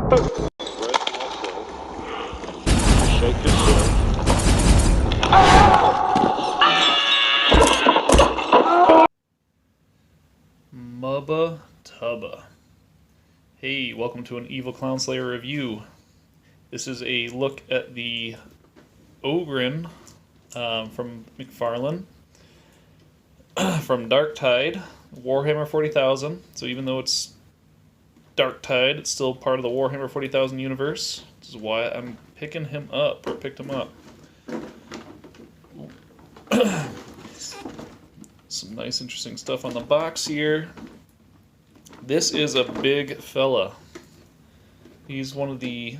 Shake your shit. Mubba Tubba. Hey, welcome to an Evil Clown Slayer review. This is a look at the Ogryn from McFarlane from Darktide, Warhammer 40,000. So even though it's Darktide, it's still part of the Warhammer 40,000 universe. This is why I'm picking him up, or picked him up. Some nice interesting stuff on the box here. This is a big fella. He's one of the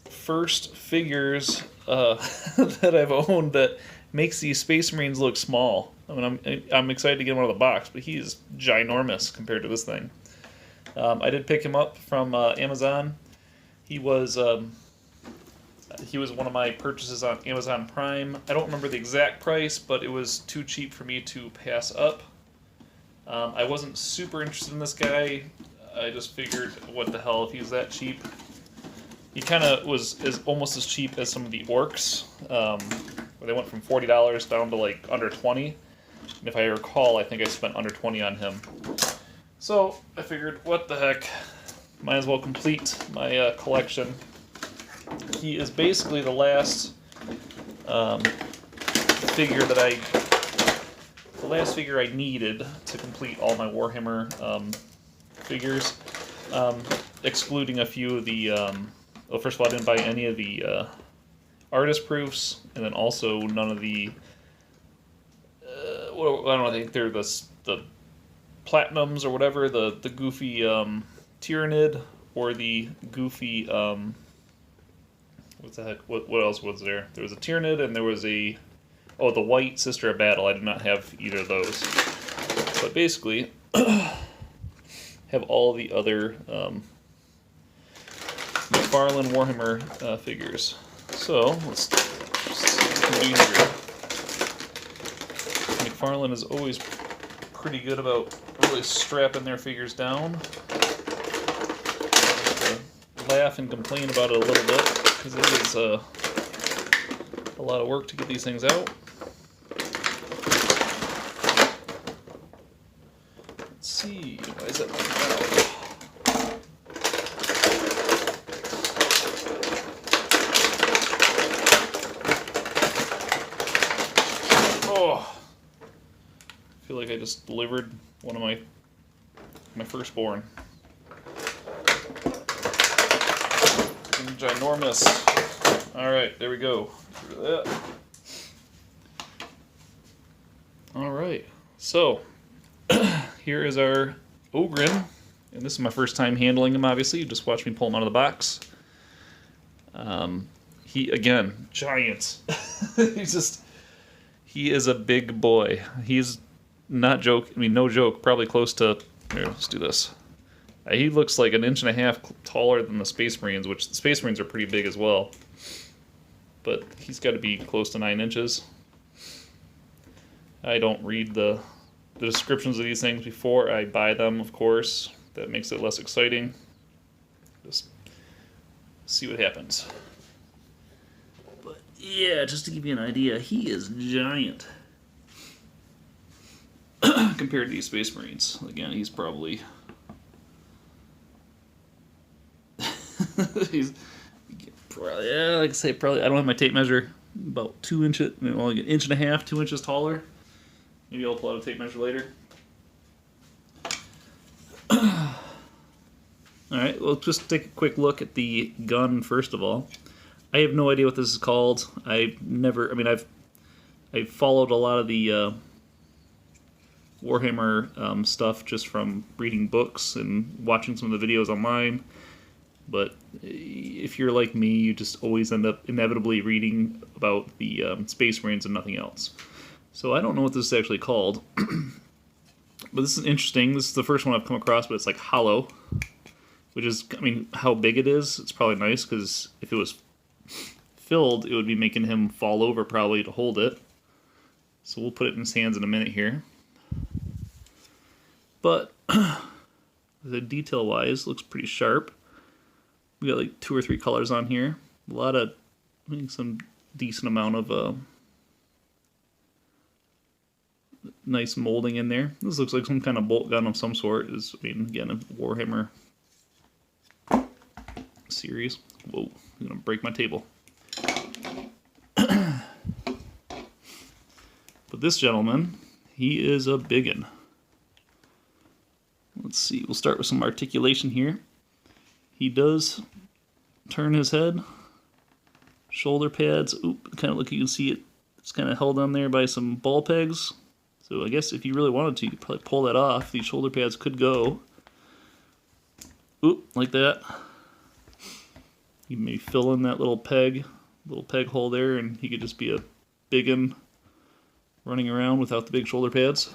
first figures that I've owned that makes these Space Marines look small. I mean, I'm excited to get him out of the box, but he is ginormous compared to this thing. I did pick him up from Amazon. He was one of my purchases on Amazon Prime. I don't remember the exact price, but it was too cheap for me to pass up. I wasn't super interested in this guy. I just figured, what the hell, if he's that cheap. He kind of was almost as cheap as some of the orcs, where they went from $40 down to like under 20. And if I recall, I think I spent under 20 on him. So I figured, what the heck, might as well complete my collection. He is basically the last figure I needed to complete all my Warhammer figures, excluding a few of the. Well, first of all, I didn't buy any of the artist proofs, and then also none of the. I don't know. I think they're the platinums or whatever. The goofy Tyrannid or the goofy. What the heck? What else was there? There was a Tyrannid and there was a. Oh, the White Sister of Battle. I did not have either of those. But basically, have all the other McFarlane Warhammer figures. So, let's see what we can do here. McFarlane is always pretty good about really strapping their figures down. Laugh and complain about it a little bit, because it is a lot of work to get these things out. Let's see, why is that not out? Oh, I feel like I just delivered one of my firstborn. Ginormous. Alright, there we go. Get rid of that. Alright, so here is our Ogryn, and this is my first time handling him, obviously. You just watched me pull him out of the box. He, again, giant. He is a big boy. He's not no joke, probably close to, here, let's do this. He looks like an inch and a half taller than the Space Marines, which the Space Marines are pretty big as well. But he's got to be close to 9 inches. I don't read the descriptions of these things before I buy them, of course. That makes it less exciting. Just see what happens. But yeah, just to give you an idea, he is giant. Compared to these Space Marines. Again, he's probably... he's probably, yeah, like I say, probably, I don't have my tape measure, about 2 inches, well, like an inch and a half, 2 inches taller. Maybe I'll pull out a tape measure later. Alright, well, just take a quick look at the gun first of all. I have no idea what this is called. I've followed a lot of the Warhammer stuff just from reading books and watching some of the videos online. But if you're like me, you just always end up inevitably reading about the Space Marines and nothing else. So I don't know what this is actually called. But this is interesting. This is the first one I've come across, but it's like hollow. Which is, I mean, how big it is, it's probably nice, because if it was filled, it would be making him fall over probably to hold it. So we'll put it in his hands in a minute here. But the detail-wise looks pretty sharp. We got like 2 or 3 colors on here. A lot of, I think some decent amount of nice molding in there. This looks like some kind of bolt gun of some sort. Is, I mean, again, a Warhammer series. Whoa, I'm gonna break my table. But this gentleman, he is a biggin. Let's see, we'll start with some articulation here. He does turn his head. Shoulder pads, oop, kind of look, you can see it, it's kind of held on there by some ball pegs. So I guess if you really wanted to, you could probably pull that off. These shoulder pads could go, oop, like that. You may fill in that little peg hole there, and he could just be a biggin running around without the big shoulder pads.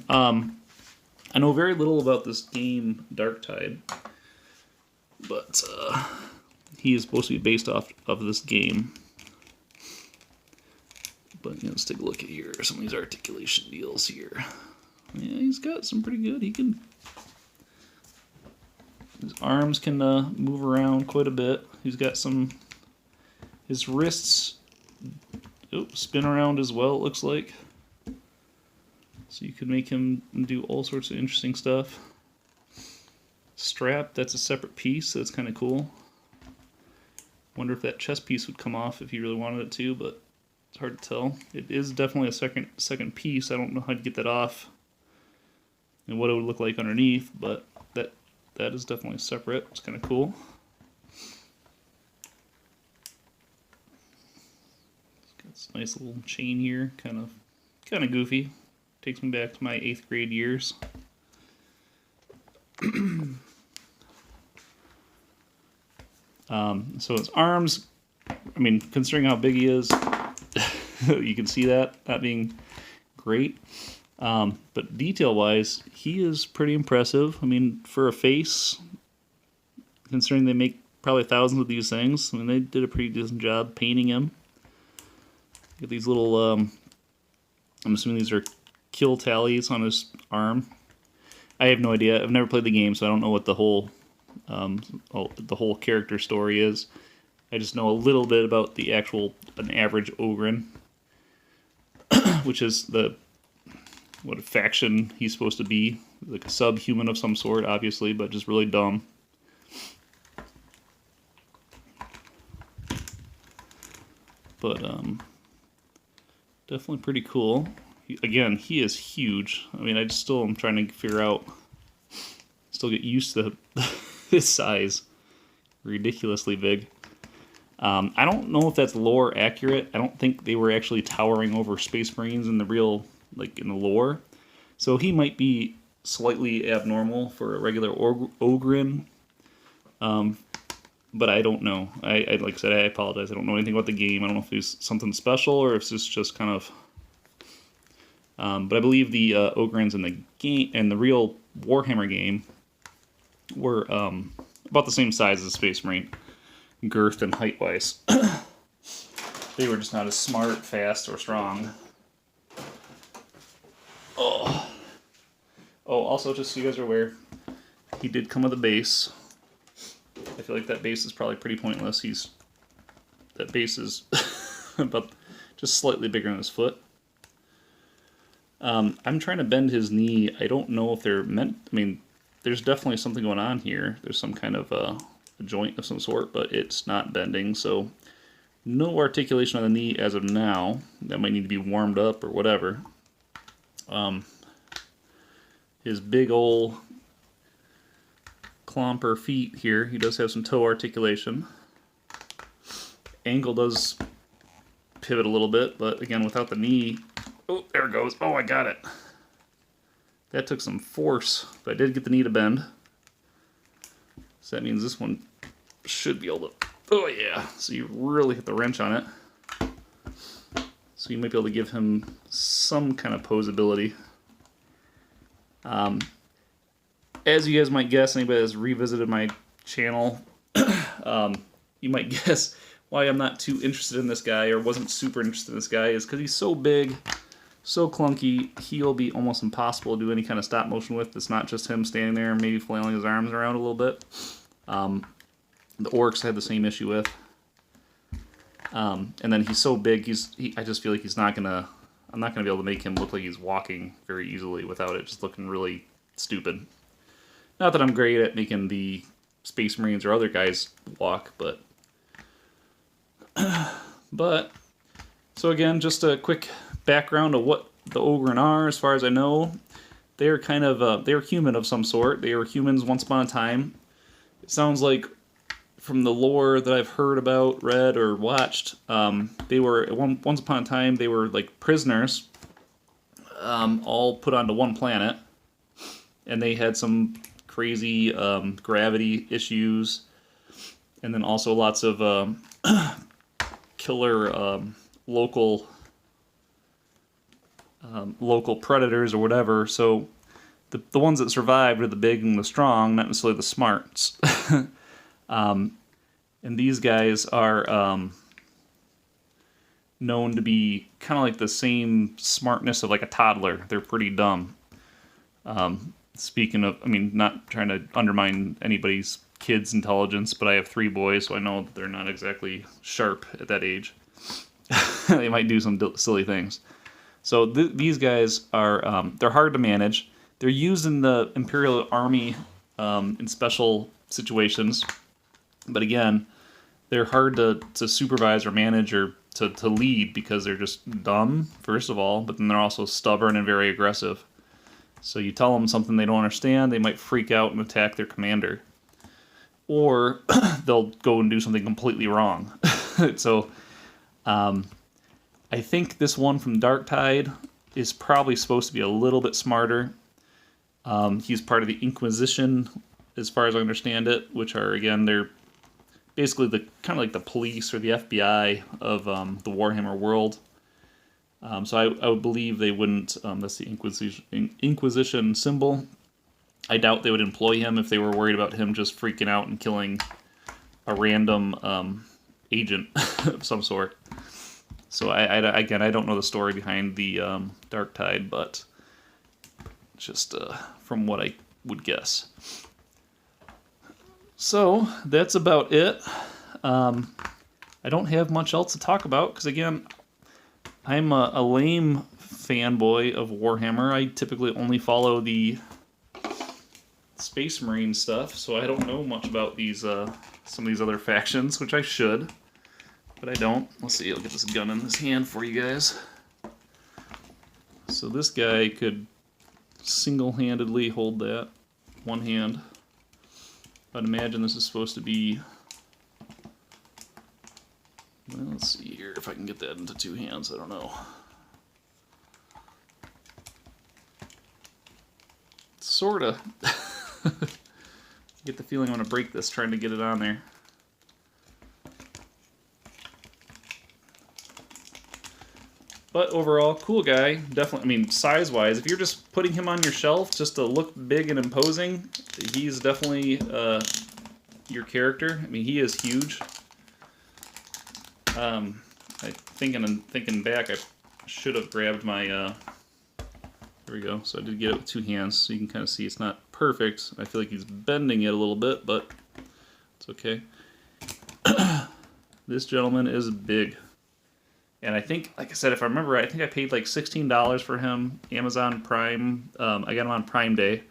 I know very little about this game, Darktide, but he is supposed to be based off of this game. But let's take a look at here, some of these articulation deals here. Yeah, he's got some pretty good. He can, his arms can move around quite a bit. He's got some, his wrists spin around as well, it looks like. So you could make him do all sorts of interesting stuff. Strap, that's a separate piece, so that's kind of cool. Wonder if that chest piece would come off if you really wanted it to, but it's hard to tell. It is definitely a second piece. I don't know how to get that off and what it would look like underneath, but that is definitely separate. It's kind of cool. It's got this nice little chain here, kind of goofy. Takes me back to my 8th grade years. So his arms, I mean, considering how big he is, you can see that not being great. But detail-wise, he is pretty impressive. I mean, for a face, considering they make probably thousands of these things, I mean, they did a pretty decent job painting him. Got these little, I'm assuming these are kill tallies on his arm. I have no idea. I've never played the game, so I don't know what the whole character story is. I just know a little bit about the an average Ogryn, which is what faction he's supposed to be, like a subhuman of some sort, obviously, but just really dumb. But definitely pretty cool. Again, he is huge. I mean, I still am trying to figure out, still get used to his size. Ridiculously big. I don't know if that's lore accurate. I don't think they were actually towering over Space Marines in the real, like in the lore. So he might be slightly abnormal for a regular Ogryn. But I don't know. I like I said, I apologize. I don't know anything about the game. I don't know if there's something special or if it's just kind of. But I believe the Ogryns in the game and the real Warhammer game were about the same size as Space Marine, girth and height wise. They were just not as smart, fast, or strong. Oh, also, just so you guys are aware, he did come with a base. I feel like that base is probably pretty pointless. That base is about just slightly bigger than his foot. I'm trying to bend his knee. I don't know if they're meant. I mean, there's definitely something going on here. There's some kind of a joint of some sort, but it's not bending. So no articulation on the knee as of now. That might need to be warmed up or whatever. His big old clomper feet here. He does have some toe articulation. Ankle does pivot a little bit, but again, without the knee. Oh, there it goes. Oh, I got it. That took some force, but I did get the knee to bend. So that means this one should be able to... Oh, yeah. So you really hit the wrench on it. So you might be able to give him some kind of posability. As you guys might guess, anybody that's revisited my channel, you might guess why I'm not too interested in this guy, or wasn't super interested in this guy, is because he's so big, so clunky, he'll be almost impossible to do any kind of stop motion with. It's not just him standing there and maybe flailing his arms around a little bit. The orcs I had the same issue with. And then he's so big, I just feel like I'm not gonna be able to make him look like he's walking very easily without it just looking really stupid. Not that I'm great at making the Space Marines or other guys walk, but so again, just a quick background of what the Ogryn are. As far as I know, they're kind of they're human of some sort. They were humans once upon a time. It sounds like from the lore that I've heard about, read, or watched, they were once upon a time they were like prisoners, all put onto one planet, and they had some crazy gravity issues, and then also lots of killer local predators or whatever. So the ones that survived are the big and the strong, not necessarily the smarts. And these guys are known to be kind of like the same smartness of like a toddler. They're pretty dumb. Speaking of, I mean, not trying to undermine anybody's kid's intelligence, but I have 3 boys, so I know that they're not exactly sharp at that age. They might do some silly things. So these guys are, they're hard to manage. They're used in the Imperial Army in special situations. But again, they're hard to supervise or manage or to lead because they're just dumb, first of all, but then they're also stubborn and very aggressive. So you tell them something they don't understand, they might freak out and attack their commander. Or they'll go and do something completely wrong. So I think this one from Darktide is probably supposed to be a little bit smarter. He's part of the Inquisition, as far as I understand it, which are, again, they're basically the kind of like the police or the FBI of the Warhammer world. So I would believe they wouldn't, that's the Inquisition symbol. I doubt they would employ him if they were worried about him just freaking out and killing a random agent of some sort. So again, I don't know the story behind the Darktide, but just from what I would guess. So that's about it. I don't have much else to talk about because, again, I'm a lame fanboy of Warhammer. I typically only follow the Space Marine stuff, so I don't know much about these some of these other factions, which I should, but I don't. Let's see, I'll get this gun in this hand for you guys. So this guy could single-handedly hold that, one hand. I'd imagine this is supposed to be, well, let's see here if I can get that into 2 hands, I don't know. Sorta. Get the feeling I'm going to break this trying to get it on there. But overall, cool guy. Definitely, I mean, size-wise, if you're just putting him on your shelf just to look big and imposing, he's definitely your character. I mean, he is huge. Thinking back, I should have grabbed my, there we go. So I did get it with 2 hands, so you can kind of see it's not perfect. I feel like he's bending it a little bit, but it's okay. This gentleman is big. And I think, like I said, if I remember right, I think I paid like $16 for him, Amazon Prime. I got him on Prime Day.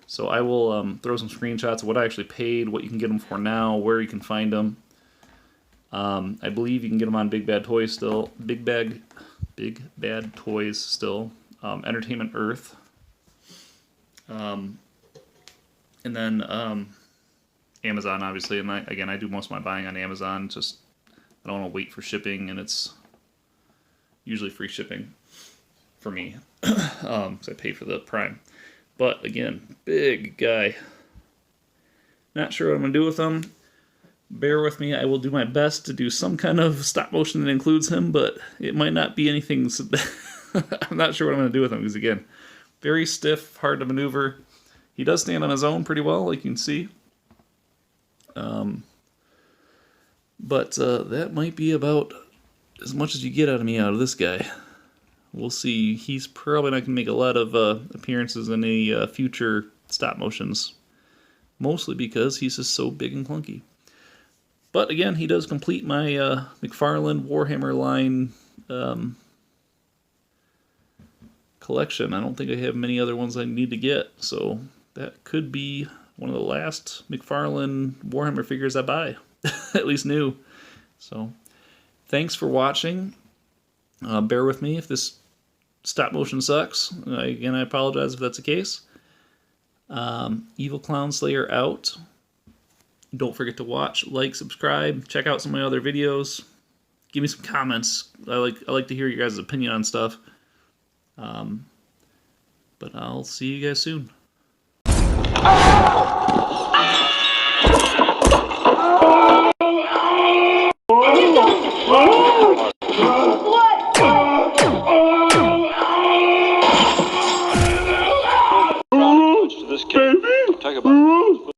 So I will throw some screenshots of what I actually paid, what you can get them for now, where you can find them. I believe you can get them on Big Bad Toys still. Big Bad Toys still. Entertainment Earth. And then Amazon, obviously. And I do most of my buying on Amazon. Just I don't want to wait for shipping, and it's usually free shipping for me because I pay for the Prime. But again, big guy. Not sure what I'm going to do with him. Bear with me. I will do my best to do some kind of stop motion that includes him, but it might not be anything. I'm not sure what I'm going to do with him because, again, very stiff, hard to maneuver. He does stand on his own pretty well, like you can see. But that might be about as much as you get out of me out of this guy. we'll see. He's probably not going to make a lot of appearances in any future stop motions, mostly because he's just so big and clunky. But again, he does complete my McFarlane Warhammer line collection. I don't think I have many other ones I need to get, so that could be one of the last McFarlane Warhammer figures I buy, at least new. So thanks for watching. Bear with me if this stop motion sucks. Again, I apologize if that's the case. Evil Clown Slayer out. Don't forget to watch, like, subscribe, check out some of my other videos. Give me some comments. I like to hear your guys' opinion on stuff. But I'll see you guys soon. This kid. Talk about